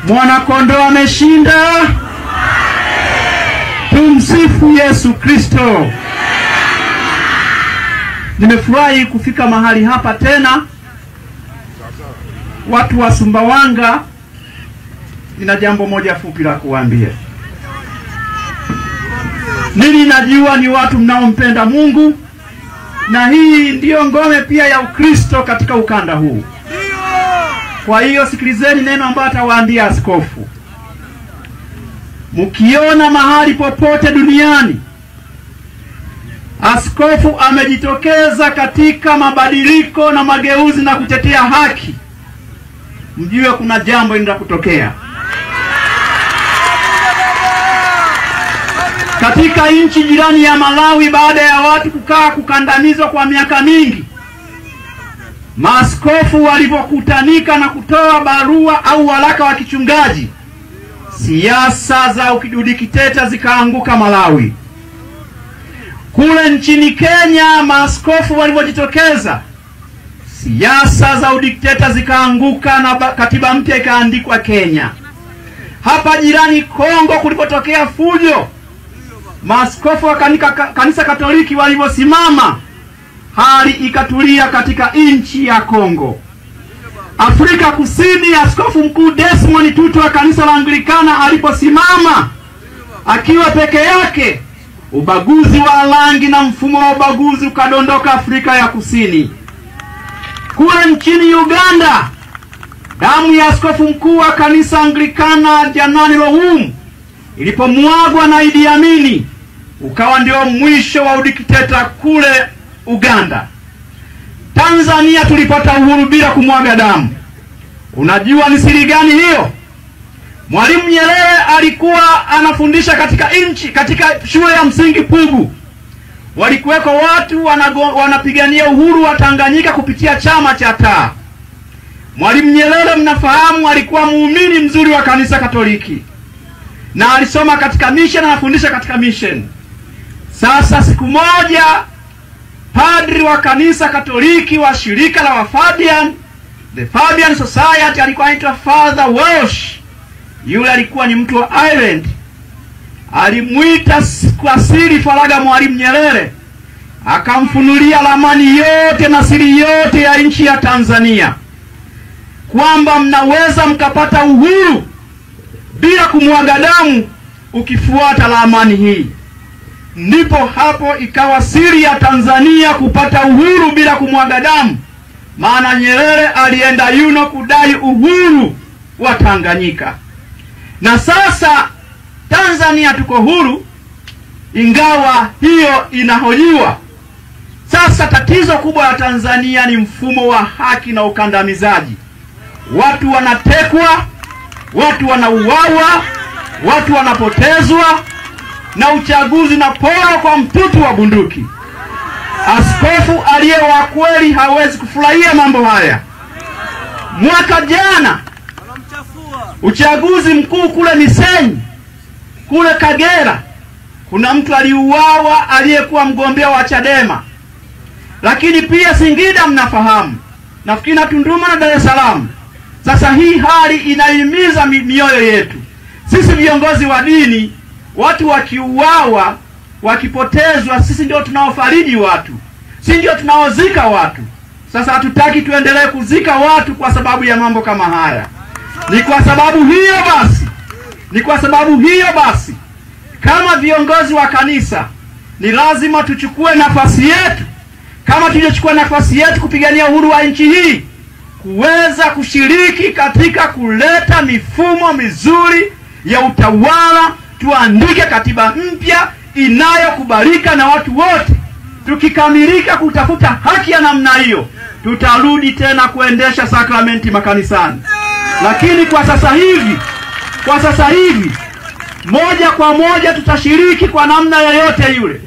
Mwana-kondoo ameshinda. Tumsifu Yesu Kristo. Nimefurahi kufika mahali hapa tena. Watu wa Sumbawanga, nina jambo moja fupi la kuambia. Nili najua ni watu mnaompenda Mungu, na hii ndiyo ngome pia ya Ukristo katika ukanda huu. Kwa hiyo sikilizeni neno ambalo atawaambia askofu. Mkiona mahali popote duniani askofu amejitokeza katika mabadiliko na mageuzi na kutetea haki, mjue kuna jambo linaenda kutokea. Katika nchi jirani ya Malawi, baada ya watu kukandamizwa kwa miaka mingi, maaskofu walipokutanika na kutoa barua au waraka wa kichungaji, siasa za udikteta zikaanguka Malawi. Kule nchini Kenya, maaskofu walipojitokeza, siasa za udikteta zikaanguka na katiba mpya ikaandikwa Kenya. Hapa jirani Kongo kulipotokea fujo, maaskofu wa kanisa Katoliki waliposimama, hali ikatulia katika nchi ya Kongo. Afrika Kusini, askofu mkuu Desmond Tutu wa kanisa la Anglikana aliposimama akiwa peke yake, ubaguzi wa rangi na mfumo wa ubaguzi ukadondoka Afrika ya Kusini. Kule nchini Uganda, damu ya askofu mkuu wa kanisa Anglikana Janani Lohum ilipomwagwa na Idi Amini, ukawa ndio mwisho wa udikteta kule Uganda. Tanzania tulipata uhuru bila kumwaga damu. Unajua ni siri gani hiyo? Mwalimu Nyerere alikuwa anafundisha katika shule ya msingi Pugu. Walikuweko watu wanapigania uhuru wa Tanganyika kupitia chama cha TAA. Mwalimu Nyerere, mnafahamu, alikuwa muumini mzuri wa kanisa Katoliki, na alisoma katika mission na anafundisha katika mission. Sasa siku moja padri wa kanisa Katoliki wa shirika la Fabian, the Fabian Society, alikuwa anaitwa Father Walsh. Yule alikuwa ni mtu wa Ireland. Alimuita kwa siri faraga Mwalimu Nyerere, akamfunulia ramani yote na siri yote ya nchi ya Tanzania, kwamba mnaweza mkapata uhuru bila kumwaga damu ukifuata ramani hii. Ndipo hapo ikawa siri ya Tanzania kupata uhuru bila kumwaga damu, maana Nyerere alienda yuno kudai uhuru wa Tanganyika. Na sasa Tanzania tuko huru, ingawa hiyo inahojiwa. Sasa tatizo kubwa la Tanzania ni mfumo wa haki na ukandamizaji. Watu wanatekwa, watu wanauawa, watu wanapotezwa, na uchaguzi na poro kwa mtutu wa bunduki. Askofu aliye wa kweli hawezi kufurahia mambo haya. Mwaka jana uchaguzi mkuu kule Misenyi, kule Kagera, kuna mtu aliuawa aliyekuwa mgombea wa Chadema. Lakini pia Singida mnafahamu, nafikiri na Tunduma na Dar es Salaam. Sasa hii hali inaimiza mioyo yetu. Sisi viongozi wa dini, watu wakiuawa, wakipotezwa, sisi ndio tunaofariji watu, sisi ndio tunaozika watu. Sasa hatutaki tuendelee kuzika watu kwa sababu ya mambo kama haya. Ni kwa sababu hiyo basi, kama viongozi wa kanisa, ni lazima tuchukue nafasi yetu, kama tulichukua nafasi yetu kupigania uhuru wa nchi hii, kuweza kushiriki katika kuleta mifumo mizuri ya utawala. Tuandike katiba mpya inayokubalika na watu wote. Tukikamilika kutafuta haki ya namna hiyo, tutarudi tena kuendesha sakramenti makanisani. Lakini kwa sasa hivi moja kwa moja tutashiriki kwa namna yoyote yule.